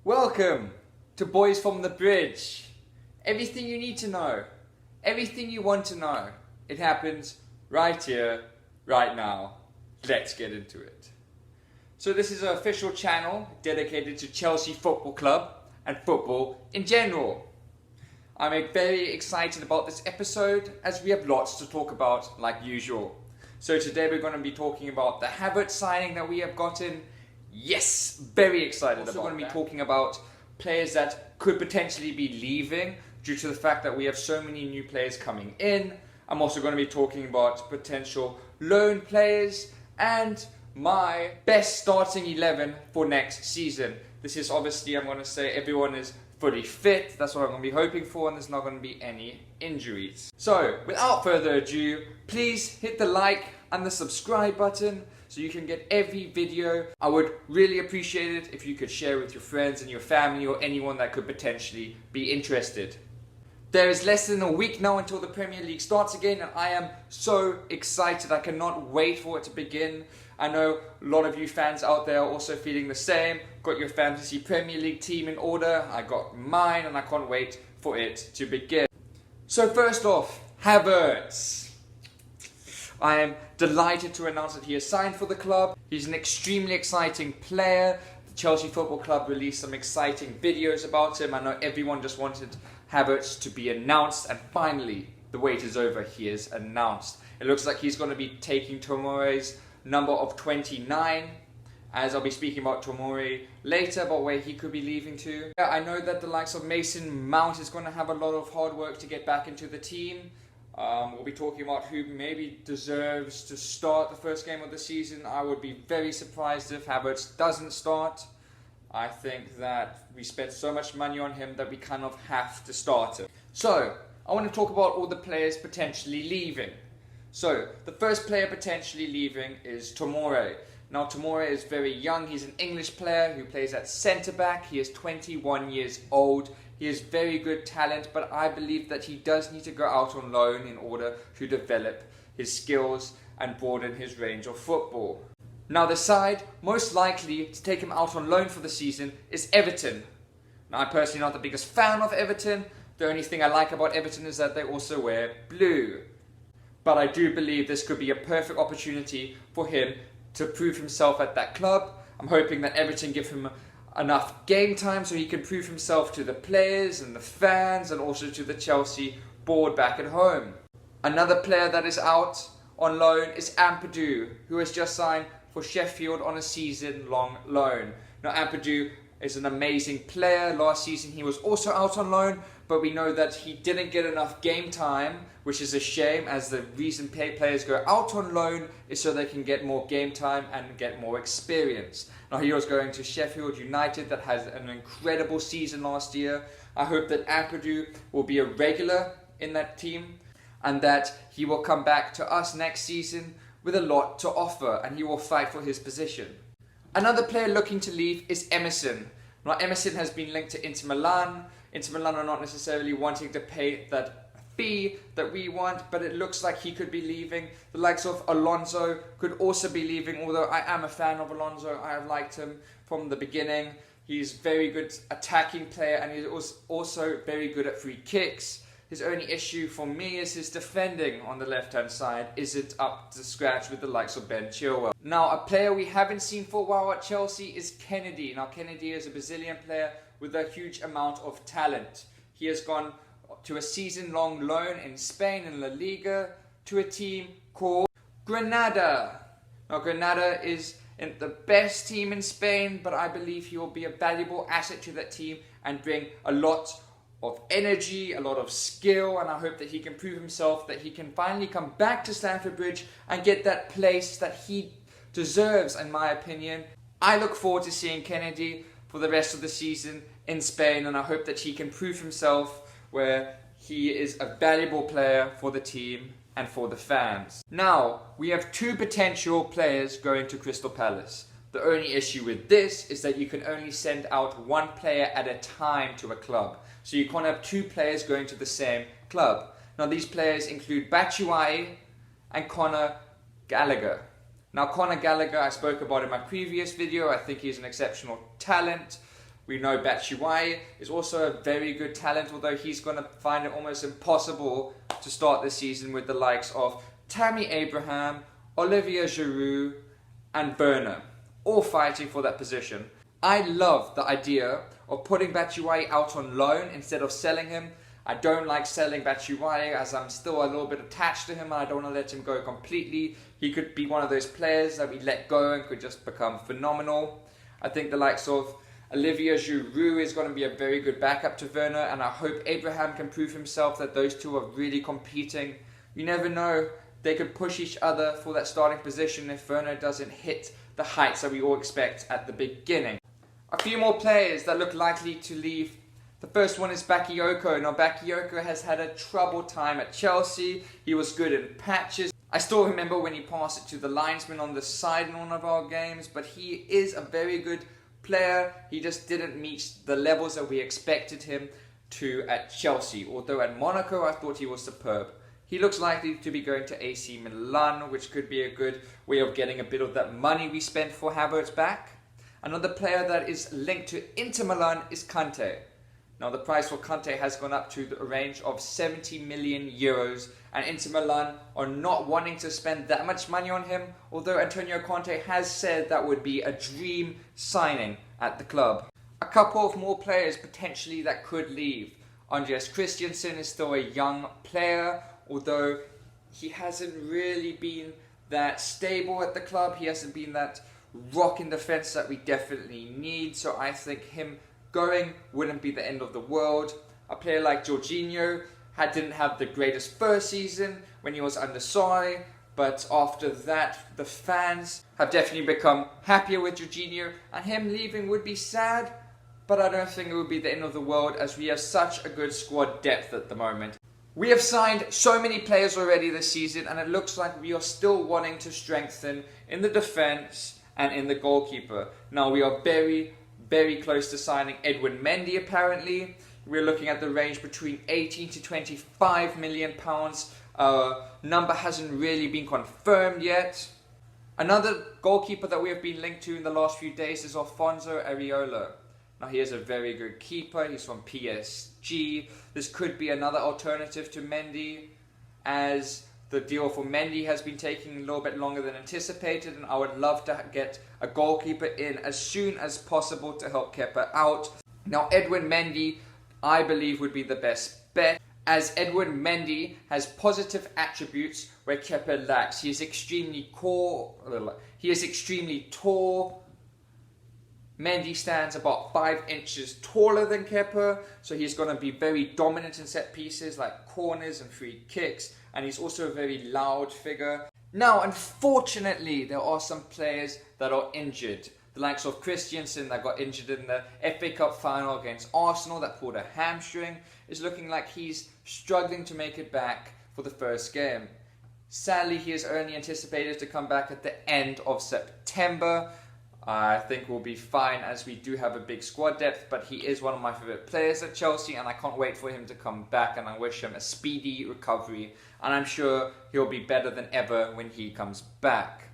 Welcome to Boys from the Bridge. Everything you need to know, everything you want to know, it happens right here, right now. Let's get into it. So this is an official channel dedicated to Chelsea Football Club and football in general. I'm very excited about this episode as we have lots to talk about like usual. So today we're going to be talking about the Havertz signing that we have gotten. Yes, very excited about that. We're going to be talking about players that could potentially be leaving due to the fact that we have so many new players coming in. I'm also going to be talking about potential loan players and my best starting 11 for next season. This is obviously, I'm going to say everyone is fully fit. That's what I'm going to be hoping for, and there's not going to be any injuries. So, without further ado, please hit the like and the subscribe button so you can get every video. I would really appreciate it if you could share with your friends and your family or anyone that could potentially be interested. There is less than a week now until the Premier League starts again, and I am so excited. I cannot wait for it to begin. I know a lot of you fans out there are also feeling the same. Got your fantasy Premier League team in order. I got mine, and I can't wait for it to begin. So first off, Havertz. I am delighted to announce that he has signed for the club. He's an extremely exciting player. The Chelsea Football Club released some exciting videos about him. I know everyone just wanted Havertz to be announced, and finally the wait is over. He is announced. It looks like he's going to be taking Tomori's number of 29, as I'll be speaking about Tomori later, about where he could be leaving to. I know that the likes of Mason Mount is going to have a lot of hard work to get back into the team. We'll be talking about who maybe deserves to start the first game of the season. I would be very surprised if Havertz doesn't start. I think that we spent so much money on him that we kind of have to start him. So, I want to talk about all the players potentially leaving. So, the first player potentially leaving is Tomori. Now, Tomori is very young. He's an English player who plays at centre-back. He is 21 years old. He has very good talent, but I believe that he does need to go out on loan in order to develop his skills and broaden his range of football. Now, the side most likely to take him out on loan for the season is Everton. Now, I'm personally not the biggest fan of Everton. The only thing I like about Everton is that they also wear blue. But I do believe this could be a perfect opportunity for him to prove himself at that club. I'm hoping that Everton give him enough game time so he can prove himself to the players and the fans and also to the Chelsea board back at home. Another player that is out on loan is Ampadu, who has just signed for Sheffield on a season-long loan. Now, Ampadu is an amazing player. Last season he was also out on loan, but we know that he didn't get enough game time, which is a shame, as the reason players go out on loan is so they can get more game time and get more experience. Now, he was going to Sheffield United that has an incredible season last year. I hope that Ampadu will be a regular in that team and that he will come back to us next season with a lot to offer, and he will fight for his position. Another player looking to leave is Emerson. Now, Emerson has been linked to Inter Milan. Inter Milan are not necessarily wanting to pay that fee that we want, but it looks like he could be leaving. The likes of Alonso could also be leaving, although I am a fan of Alonso. I have liked him from the beginning. He's a very good attacking player, and he's also very good at free kicks. His only issue for me is his defending on the left-hand side isn't up to scratch with the likes of Ben Chilwell. Now, a player we haven't seen for a while at Chelsea is Kennedy. Now, Kennedy is a Brazilian player with a huge amount of talent. He has gone to a season-long loan in Spain in La Liga to a team called Granada. Now, Granada is the best team in Spain, but I believe he will be a valuable asset to that team and bring a lot of energy, a lot of skill, and I hope that he can prove himself, that he can finally come back to Stamford Bridge and get that place that he deserves, in my opinion. I look forward to seeing Kennedy for the rest of the season in Spain, and I hope that he can prove himself where he is a valuable player for the team and for the fans. Now, we have two potential players going to Crystal Palace. The only issue with this is that you can only send out one player at a time to a club. So you can't have two players going to the same club. Now, these players include Batshuayi and Conor Gallagher. Now, Conor Gallagher I spoke about in my previous video. I think he's an exceptional talent. We know Batshuayi is also a very good talent, although he's going to find it almost impossible to start the season with the likes of Tammy Abraham, Olivier Giroud and Werner, all fighting for that position. I love the idea of putting Batshuayi out on loan instead of selling him. I don't like selling Batshuayi as I'm still a little bit attached to him and I don't want to let him go completely. He could be one of those players that we let go and could just become phenomenal. I think the likes of Olivier Giroud is going to be a very good backup to Werner, and I hope Abraham can prove himself that those two are really competing. You never know, they could push each other for that starting position if Werner doesn't hit the heights that we all expect at the beginning. A few more players that look likely to leave. The first one is Bakayoko. Now Bakayoko has had a troubled time at Chelsea. He was good in patches. I still remember when he passed it to the linesman on the side in one of our games, but he is a very good player. He just didn't meet the levels that we expected him to at Chelsea, although at Monaco I thought he was superb. He looks likely to be going to AC Milan, which could be a good way of getting a bit of that money we spent for Havertz back. Another player that is linked to Inter Milan is Kante. Now the price for Kante has gone up to a range of 70 million euros, and Inter Milan are not wanting to spend that much money on him, although Antonio Conte has said that would be a dream signing at the club. A couple of more players potentially that could leave. Andreas Christensen is still a young player, although he hasn't really been that stable at the club. He hasn't been that rock in defence that we definitely need, so I think him going wouldn't be the end of the world. A player like Jorginho didn't have the greatest first season when he was under Sarri, but after that the fans have definitely become happier with Jorginho, and him leaving would be sad, but I don't think it would be the end of the world as we have such a good squad depth at the moment. We have signed so many players already this season, and it looks like we are still wanting to strengthen in the defence and in the goalkeeper. Now we are very close to signing Edwin Mendy apparently. We're looking at the range between 18 to 25 million pounds. Number hasn't really been confirmed yet. Another goalkeeper that we have been linked to in the last few days is Alfonso Areola. Now he is a very good keeper. He's from PSG. This could be another alternative to Mendy, as the deal for Mendy has been taking a little bit longer than anticipated, and I would love to get a goalkeeper in as soon as possible to help Kepa out. Now Edwin Mendy, I believe, would be the best bet, as Edwin Mendy has positive attributes where Kepa lacks. He is extremely tall. Mendy stands about 5 inches taller than Kepa, so he's going to be very dominant in set pieces like corners and free kicks, and he's also a very loud figure. Now, unfortunately, there are some players that are injured. The likes of Christensen that got injured in the FA Cup final against Arsenal that pulled a hamstring is looking like he's struggling to make it back for the first game. Sadly, he is only anticipated to come back at the end of September. I think we'll be fine as we do have a big squad depth, but he is one of my favourite players at Chelsea and I can't wait for him to come back, and I wish him a speedy recovery, and I'm sure he'll be better than ever when he comes back.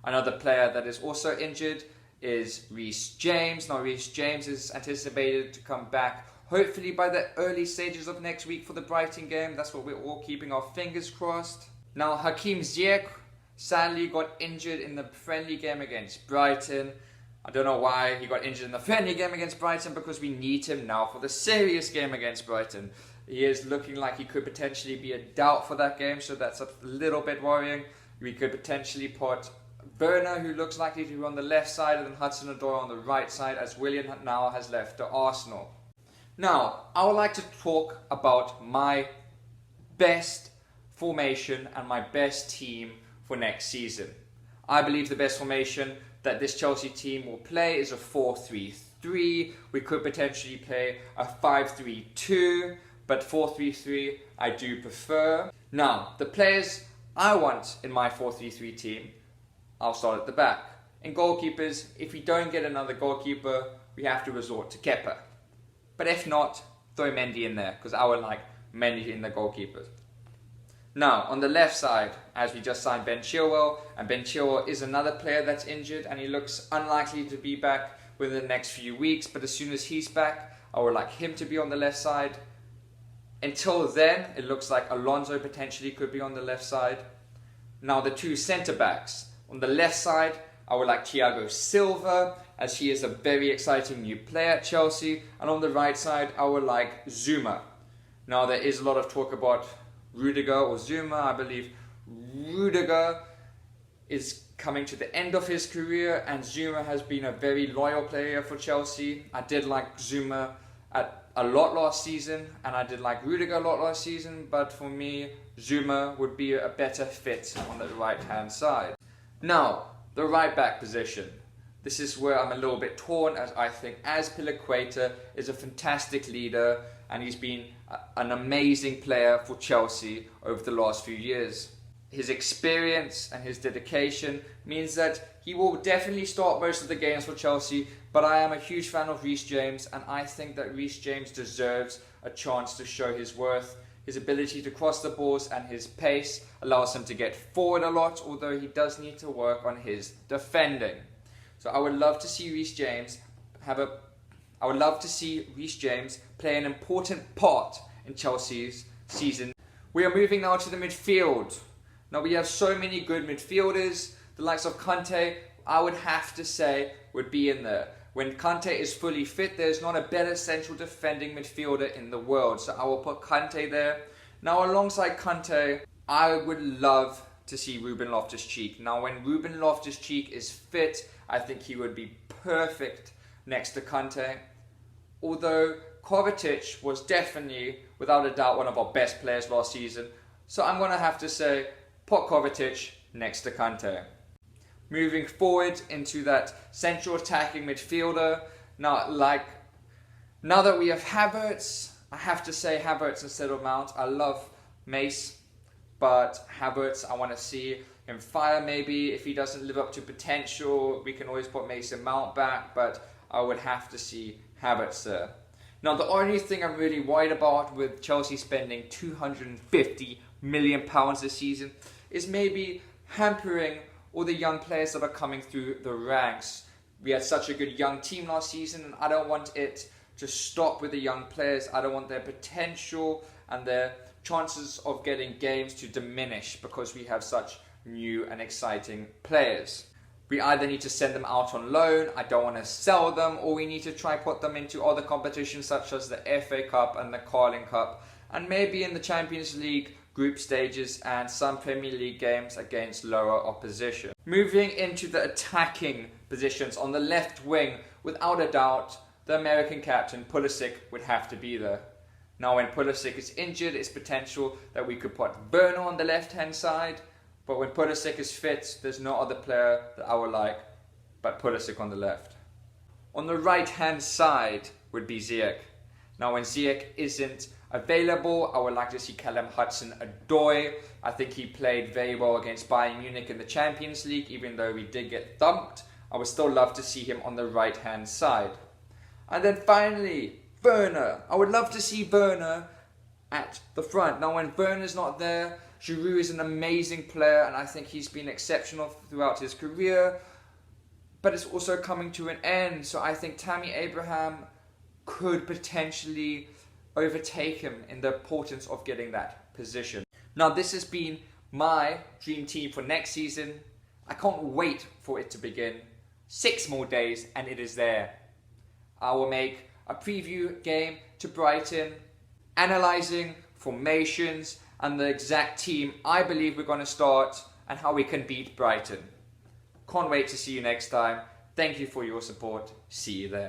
Another player that is also injured is Reece James. Now Reece James is anticipated to come back hopefully by the early stages of next week for the Brighton game. That's what we're all keeping our fingers crossed. Now Hakim Ziyech sadly got injured in the friendly game against Brighton. I don't know why he got injured in the friendly game against Brighton, because we need him now for the serious game against Brighton. He is looking like he could potentially be a doubt for that game, so that's a little bit worrying. We could potentially put Werner, who looks likely to be on the left side, and then Hudson-Odoi on the right side, as Willian now has left to Arsenal. Now, I would like to talk about my best formation and my best team for next season. I believe the best formation that this Chelsea team will play is a 4-3-3. We could potentially play a 5-3-2, but 4-3-3 I do prefer. Now, the players I want in my 4-3-3 team, I'll start at the back. In goalkeepers, if we don't get another goalkeeper, we have to resort to Kepa. But if not, throw Mendy in there, because I would like Mendy in the goalkeepers. Now, on the left side, as we just signed Ben Chilwell, and Ben Chilwell is another player that's injured, and he looks unlikely to be back within the next few weeks, but as soon as he's back, I would like him to be on the left side. Until then, it looks like Alonso potentially could be on the left side. Now the two centre backs. On the left side, I would like Thiago Silva, as he is a very exciting new player at Chelsea. And on the right side, I would like Zuma. Now there is a lot of talk about Rudiger or Zuma. I believe Rudiger is coming to the end of his career, and Zuma has been a very loyal player for Chelsea. I did like Zuma a lot last season, and I did like Rudiger a lot last season, but for me, Zuma would be a better fit on the right hand side. Now, the right back position. This is where I'm a little bit torn, as I think Azpilicueta is a fantastic leader, and he's been an amazing player for Chelsea over the last few years. His experience and his dedication means that he will definitely start most of the games for Chelsea, but I am a huge fan of Reece James, and I think that Reece James deserves a chance to show his worth. His ability to cross the balls and his pace allows him to get forward a lot, although he does need to work on his defending. So I would love to see Reece James play an important part in Chelsea's season. We are moving now to the midfield. Now we have so many good midfielders. The likes of Kante, I would have to say, would be in there. When Kante is fully fit, there's not a better central defending midfielder in the world. So I will put Kante there. Now alongside Kante, I would love to see Ruben Loftus-Cheek. Now when Ruben Loftus-Cheek is fit, I think he would be perfect next to Kante. Although Kovacic was definitely, without a doubt, one of our best players last season. So I'm going to have to say, put Kovacic next to Kante. Moving forward into that central attacking midfielder. Now that we have Havertz, I have to say Havertz instead of Mount. I love Mace, but Havertz, I want to see him fire maybe. If he doesn't live up to potential, we can always put Mason Mount back, but I would have to see Havertz there. Now the only thing I'm really worried about with Chelsea spending £250 million this season is maybe hampering all the young players that are coming through the ranks. We had such a good young team last season, and I don't want it to stop with the young players. I don't want their potential and their chances of getting games to diminish because we have such new and exciting players. We either need to send them out on loan, I don't want to sell them, or we need to try put them into other competitions such as the FA Cup and the Carling Cup, and maybe in the Champions League group stages and some Premier League games against lower opposition. Moving into the attacking positions on the left wing, without a doubt, the American captain Pulisic would have to be there. Now when Pulisic is injured, it's potential that we could put Werner on the left hand side, but when Pulisic is fit, there's no other player that I would like but Pulisic on the left. On the right hand side would be Ziyech. Now when Ziyech isn't available, I would like to see Callum Hudson-Odoi. I think he played very well against Bayern Munich in the Champions League, even though we did get thumped. I would still love to see him on the right hand side. And then finally, Werner. I would love to see Werner at the front. Now when Werner's not there, Giroud is an amazing player, and I think he's been exceptional throughout his career, but it's also coming to an end. So I think Tammy Abraham could potentially overtake him in the importance of getting that position. Now this has been my dream team for next season. I can't wait for it to begin. 6 more days and it is there. I will make a preview game to Brighton, analysing formations and the exact team I believe we're going to start and how we can beat Brighton. Can't wait to see you next time. Thank you for your support. See you there.